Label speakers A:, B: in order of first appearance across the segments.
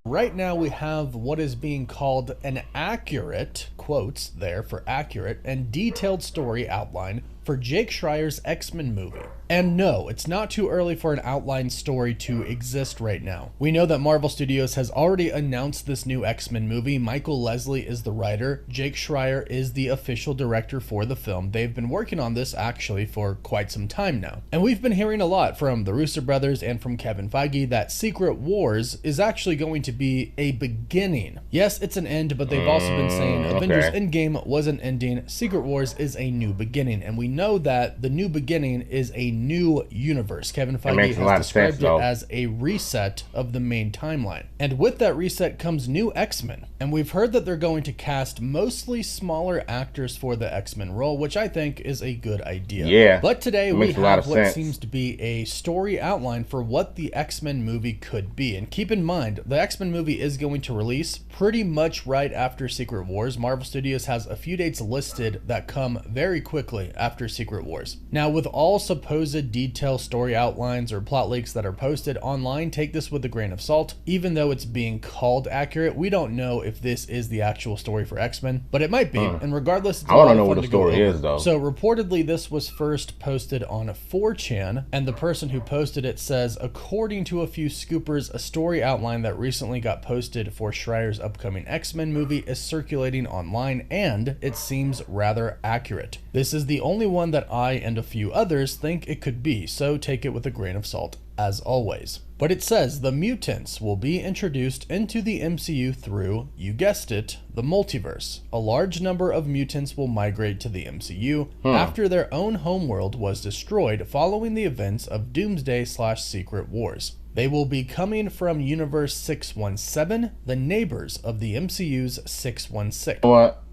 A: Right now we have what is being called an accurate, quotes there for accurate, and detailed story outline for Jake Schreier's X-Men movie. And no, it's not too early for an outline story to exist right now. We know that Marvel Studios has already announced this new X-Men movie. Michael Leslie is the writer. Jake Schreier is the official director for the film. They've been working on this actually for quite some time now. And we've been hearing a lot from the Russo brothers and from Kevin Feige that Secret Wars is actually going to be a beginning. Yes, it's an end, but they've also been saying Avengers Endgame was an ending. Secret Wars is a new beginning, and we know that the new beginning is a new universe. Kevin Feige has described it as a reset of the main timeline. And with that reset comes new X-Men. And we've heard that they're going to cast mostly smaller actors for the X-Men role, which I think is a good idea.
B: Yeah.
A: But today we have what seems to be a story outline for what the X-Men movie could be. And keep in mind, the X-Men movie is going to release pretty much right after Secret Wars. Marvel Studios has a few dates listed that come very quickly after Secret Wars. Now, with all supposed detailed story outlines or plot leaks that are posted online, take this with a grain of salt. Even though it's being called accurate, we don't know if this is the actual story for X-Men, but it might be. And regardless, it's
B: I want to know what the story is, though.
A: So reportedly, this was first posted on 4chan, and the person who posted it says, according to a few scoopers, a story outline that recently got posted for Schreier's upcoming X-Men movie is circulating online, and it seems rather accurate. This is the only one that I and a few others think it could be, so take it with a grain of salt, as always. But it says the mutants will be introduced into the MCU through, you guessed it, the multiverse. A large number of mutants will migrate to the MCU after their own homeworld was destroyed following the events of Doomsday/Secret Wars. They will be coming from Universe 617, the neighbors of the MCU's 616.
B: You know what?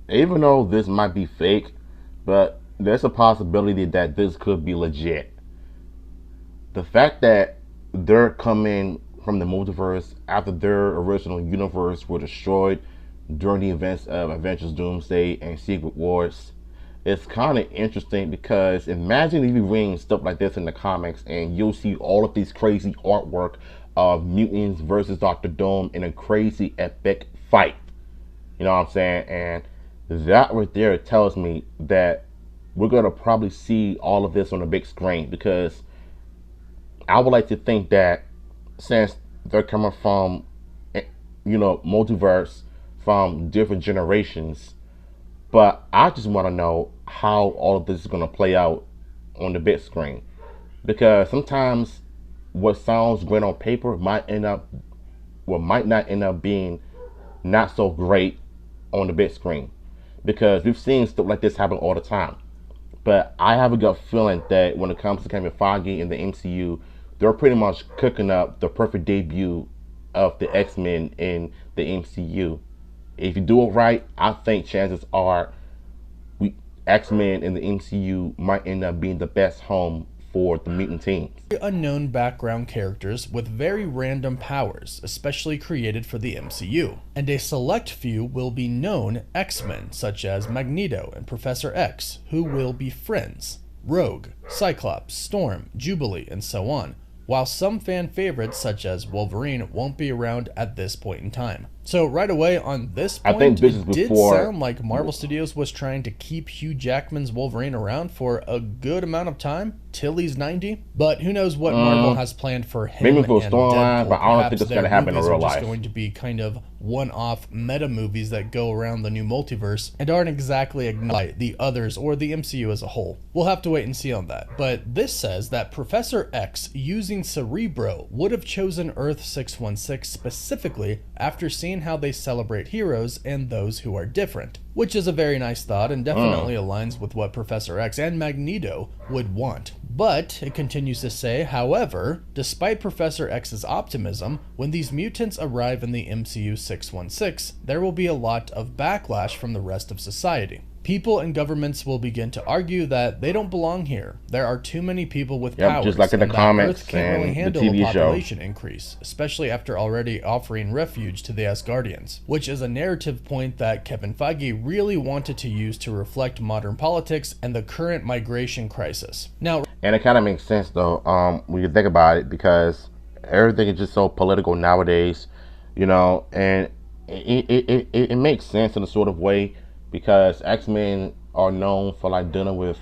B: Even though this might be fake, but there's a possibility that this could be legit. The fact that they're coming from the multiverse after their original universe were destroyed during the events of Avengers Doomsday and Secret Wars, it's kind of interesting, because imagine if you read stuff like this in the comics and you'll see all of these crazy artwork of mutants versus Dr. Doom in a crazy epic fight. You know what I'm saying? And that right there tells me that we're going to probably see all of this on the big screen, because I would like to think that since they're coming from, multiverse, from different generations, but I just want to know how all of this is going to play out on the big screen, because sometimes what sounds great on paper might not end up being not so great on the big screen, because we've seen stuff like this happen all the time. But I have a gut feeling that when it comes to Kevin Feige and the MCU, they're pretty much cooking up the perfect debut of the X-Men in the MCU. If you do it right, I think chances are X-Men in the MCU might end up being the best home for the mutant teams.
A: Unknown background characters with very random powers, especially created for the MCU. And a select few will be known X-Men, such as Magneto and Professor X, who will be friends. Rogue, Cyclops, Storm, Jubilee, and so on. While some fan favorites, such as Wolverine, won't be around at this point in time. So right away on this point,
B: I think this is
A: it did
B: before
A: sound like Marvel Studios was trying to keep Hugh Jackman's Wolverine around for a good amount of time, till he's 90. But who knows what Marvel has planned for him.
B: Maybe for a
A: and
B: storyline, but I don't think it's going to happen in real
A: life.
B: life.
A: Going to be kind of one-off meta movies that go around the new multiverse and aren't exactly ignited by the others or the MCU as a whole. We'll have to wait and see on that. But this says that Professor X, using Cerebro, would have chosen Earth 616 specifically after seeing how they celebrate heroes and those who are different, which is a very nice thought and definitely aligns with what Professor X and Magneto would want. But it continues to say, however, despite Professor X's optimism, when these mutants arrive in the MCU 616, there will be a lot of backlash from the rest of society. People and governments will begin to argue that they don't belong here. There are too many people with powers,
B: just like in the
A: and
B: comics
A: Earth can't really
B: and
A: handle
B: the
A: a
B: TV show.
A: population increase, especially after already offering refuge to the Asgardians, which is a narrative point that Kevin Feige really wanted to use to reflect modern politics and the current migration crisis. Now,
B: And it kind of makes sense though, when you think about it, because everything is just so political nowadays, and it makes sense in a sort of way because X-Men are known for like dealing with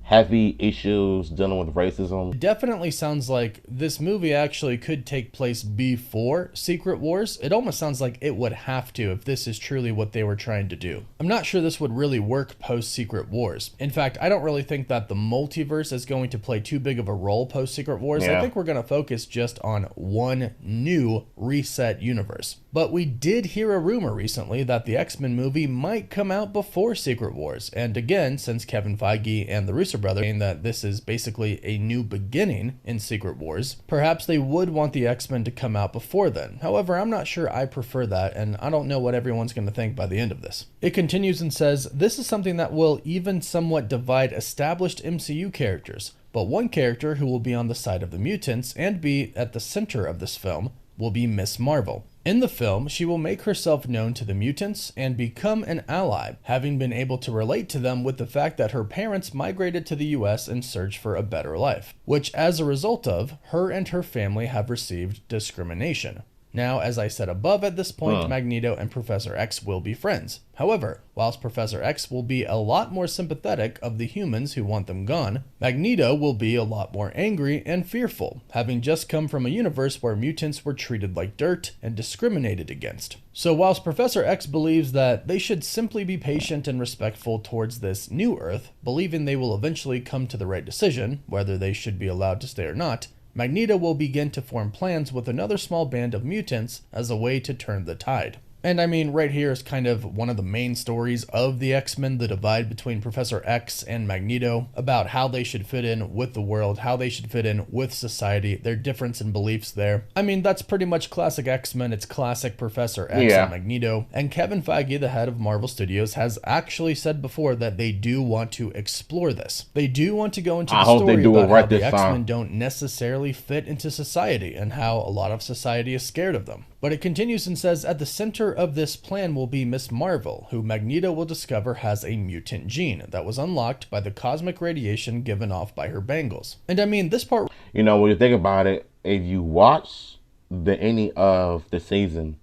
B: heavy issues, dealing with racism.
A: It definitely sounds like this movie actually could take place before Secret Wars. It almost sounds like it would have to if this is truly what they were trying to do. I'm not sure this would really work post Secret Wars. In fact, I don't really think that the multiverse is going to play too big of a role post Secret Wars.
B: Yeah.
A: I think we're going to focus just on one new reset universe. But we did hear a rumor recently that the X-Men movie might come out before Secret Wars. And again, since Kevin Feige and the Russo brothers saying that this is basically a new beginning in Secret Wars, perhaps they would want the X-Men to come out before then. However, I'm not sure I prefer that, and I don't know what everyone's going to think by the end of this. It continues and says, this is something that will even somewhat divide established MCU characters, but one character who will be on the side of the mutants and be at the center of this film will be Miss Marvel. In the film, she will make herself known to the mutants and become an ally, having been able to relate to them with the fact that her parents migrated to the US in search for a better life, which as a result of, her and her family have received discrimination. Now, as I said above, at this point, Magneto and Professor X will be friends. However, whilst Professor X will be a lot more sympathetic of the humans who want them gone, Magneto will be a lot more angry and fearful, having just come from a universe where mutants were treated like dirt and discriminated against. So whilst Professor X believes that they should simply be patient and respectful towards this new Earth, believing they will eventually come to the right decision, whether they should be allowed to stay or not, Magneto will begin to form plans with another small band of mutants as a way to turn the tide. And I mean, right here is kind of one of the main stories of the X-Men, the divide between Professor X and Magneto, about how they should fit in with the world, how they should fit in with society, their difference in beliefs there. I mean, that's pretty much classic X-Men. It's classic Professor X and Magneto. And Kevin Feige, the head of Marvel Studios, has actually said before that they do want to explore this. They do want to go into the story about how the X-Men don't necessarily fit into society and how a lot of society is scared of them. But it continues and says, at the center of this plan will be Miss Marvel, who Magneto will discover has a mutant gene that was unlocked by the cosmic radiation given off by her bangles. And I mean, this part...
B: When you think about it, if you watch the ending of the season,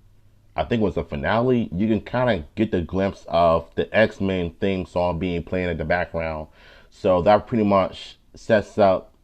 B: I think it was the finale, you can kind of get the glimpse of the X-Men theme song being playing in the background. So that pretty much sets up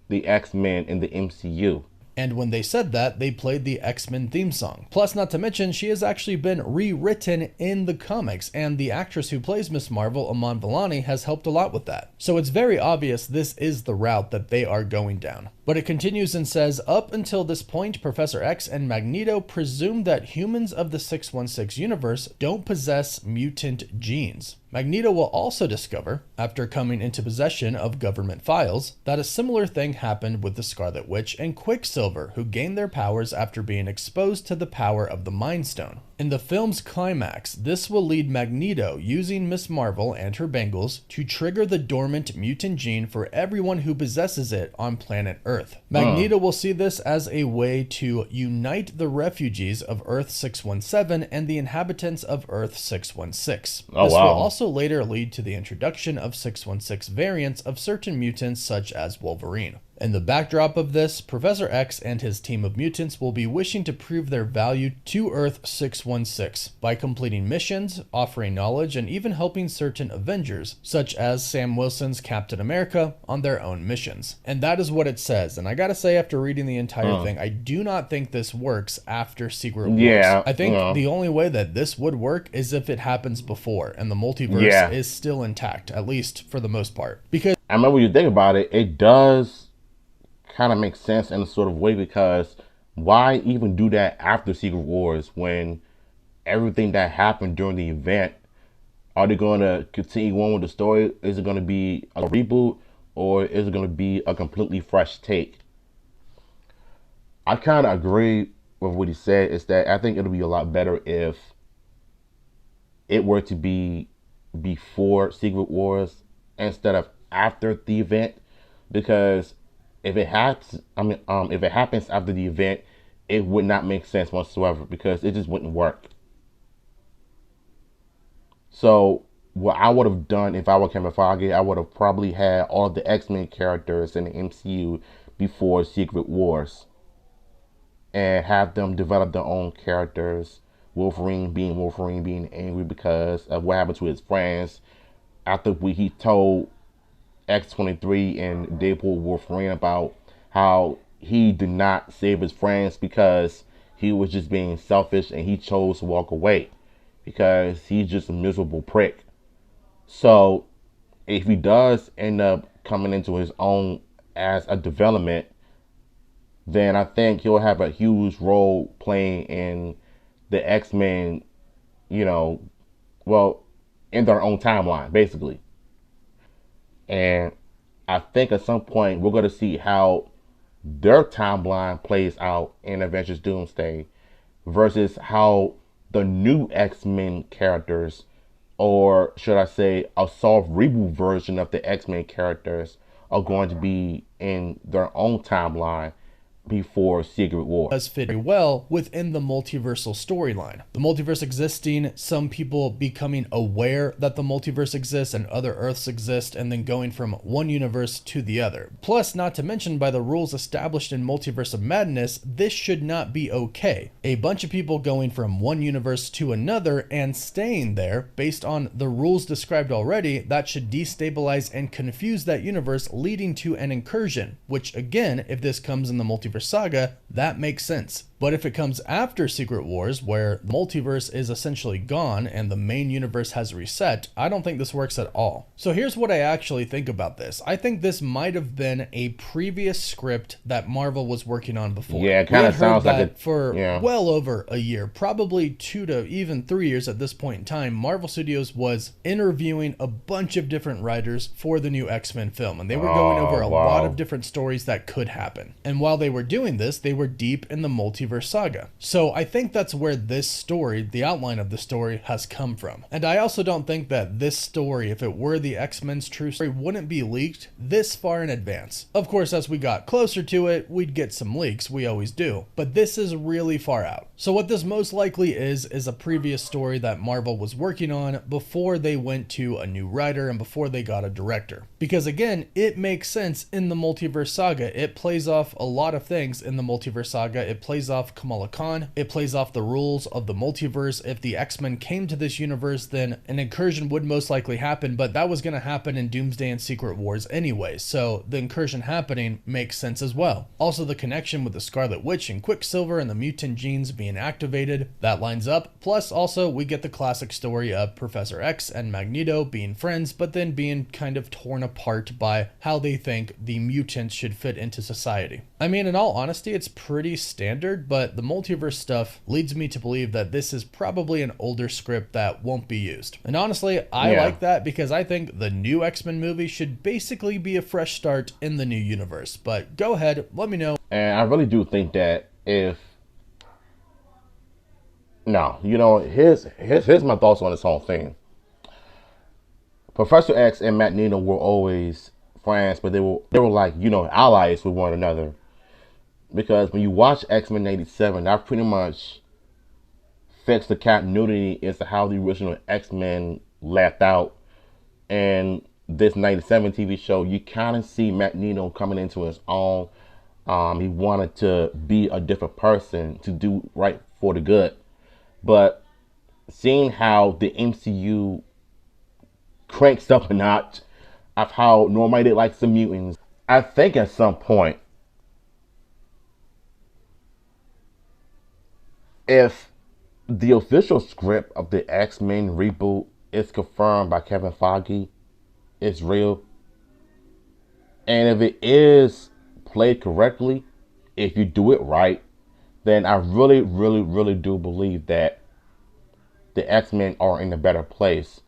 B: the X-Men in the MCU.
A: And when they said that, they played the X-Men theme song. Plus, not to mention, she has actually been rewritten in the comics, and the actress who plays Miss Marvel, Iman Vellani, has helped a lot with that. So it's very obvious this is the route that they are going down. But it continues and says, up until this point, Professor X and Magneto presume that humans of the 616 universe don't possess mutant genes. Magneto will also discover, after coming into possession of government files, that a similar thing happened with the Scarlet Witch and Quicksilver, who gained their powers after being exposed to the power of the Mind Stone. In the film's climax, this will lead Magneto, using Miss Marvel and her bangles, to trigger the dormant mutant gene for everyone who possesses it on planet Earth. Magneto will see this as a way to unite the refugees of Earth 617 and the inhabitants of Earth 616. This will also later lead to the introduction of 616 variants of certain mutants such as Wolverine. In the backdrop of this, Professor X and his team of mutants will be wishing to prove their value to Earth 616 by completing missions, offering knowledge, and even helping certain Avengers, such as Sam Wilson's Captain America, on their own missions. And that is what it says. And I gotta say, after reading the entire thing, I do not think this works after Secret Wars. I think the only way that this would work is if it happens before, and the multiverse is still intact, at least for the most part. Because
B: I remember when you think about it, it does kind of makes sense in a sort of way, because why even do that after Secret Wars when everything that happened during the event, are they going to continue on with the story? Is it going to be a reboot, or is it going to be a completely fresh take? I kind of agree with what he said, is that I think it'll be a lot better if it were to be before Secret Wars instead of after the event, because if it happens after the event, it would not make sense whatsoever, because it just wouldn't work. So what I would have done if I were Kevin Feige, I would have probably had all of the X-Men characters in the MCU before Secret Wars and have them develop their own characters. Wolverine being angry because of what happened to his friends after he told X-23 and Deadpool Wolverine about how he did not save his friends because he was just being selfish and he chose to walk away because he's just a miserable prick. So if he does end up coming into his own as a development, then I think he'll have a huge role playing in the X-Men, you know, well, in their own timeline, basically. And I think at some point we're going to see how their timeline plays out in Avengers Doomsday versus how the new X-Men characters, or should I say a soft reboot version of the X-Men characters, are going to be in their own timeline before Secret War.
A: Does fit very well within the multiversal storyline. The multiverse existing, some people becoming aware that the multiverse exists and other Earths exist, and then going from one universe to the other. Plus, not to mention, by the rules established in Multiverse of Madness, this should not be okay. A bunch of people going from one universe to another and staying there based on the rules described already, that should destabilize and confuse that universe, leading to an incursion, which again, if this comes in the multiverse saga, that makes sense. But if it comes after Secret Wars, where the multiverse is essentially gone and the main universe has reset, I don't think this works at all. So here's what I actually think about this. I think this might have been a previous script that Marvel was working on before.
B: Yeah, it kind of sounds like it
A: for well over a year, probably 2 to even 3 years at this point in time. Marvel Studios was interviewing a bunch of different writers for the new X-Men film, and they were going over a lot of different stories that could happen. And while they were doing this, they were deep in the multiverse saga. So I think that's where this story, the outline of the story, has come from. And I also don't think that this story, if it were the X-Men's true story, wouldn't be leaked this far in advance. Of course, as we got closer to it, we'd get some leaks, we always do, but this is really far out. So what this most likely is a previous story that Marvel was working on before they went to a new writer and before they got a director. Because again, it makes sense in the multiverse saga. It plays off a lot of things in the multiverse saga. It plays off Kamala Khan. It plays off the rules of the multiverse. If the X-Men came to this universe, then an incursion would most likely happen, but that was going to happen in Doomsday and Secret Wars anyway, so the incursion happening makes sense as well. Also, the connection with the Scarlet Witch and Quicksilver and the mutant genes being activated, that lines up. Plus, also, we get the classic story of Professor X and Magneto being friends, but then being kind of torn apart by how they think the mutants should fit into society. I mean, in all honesty, it's pretty standard, but the multiverse stuff leads me to believe that this is probably an older script that won't be used. And honestly, I like that because I think the new X-Men movie should basically be a fresh start in the new universe. But go ahead, let me know.
B: And I really do think that here's my thoughts on this whole thing. Professor X and Magneto were always friends, but they were like, allies with one another. Because when you watch X-Men 87, that pretty much fixed the continuity as to how the original X-Men left out. And this 97 TV show, you kind of see Magneto coming into his own. He wanted to be a different person, to do right for the good. But seeing how the MCU cranks up a notch of how normally they like some mutants, I think at some point, if the official script of the X-Men reboot is confirmed by Kevin Feige, it's real. And if it is played correctly, if you do it right, then I really, really, really do believe that the X-Men are in a better place.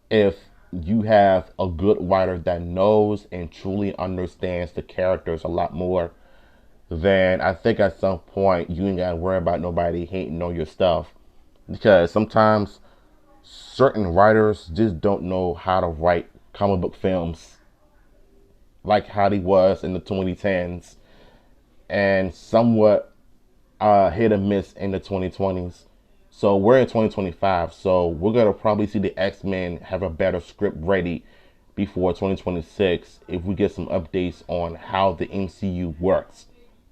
B: If you have a good writer that knows and truly understands the characters a lot more, then I think at some point you ain't gotta worry about nobody hating on your stuff. Because sometimes certain writers just don't know how to write comic book films like how he was in the 2010s and somewhat hit or miss in the 2020s. So we're in 2025. So we're gonna probably see the X-Men have a better script ready before 2026 if we get some updates on how the MCU works.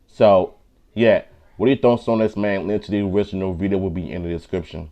B: So yeah, what are your thoughts on this, man? Link to the original video will be in the description.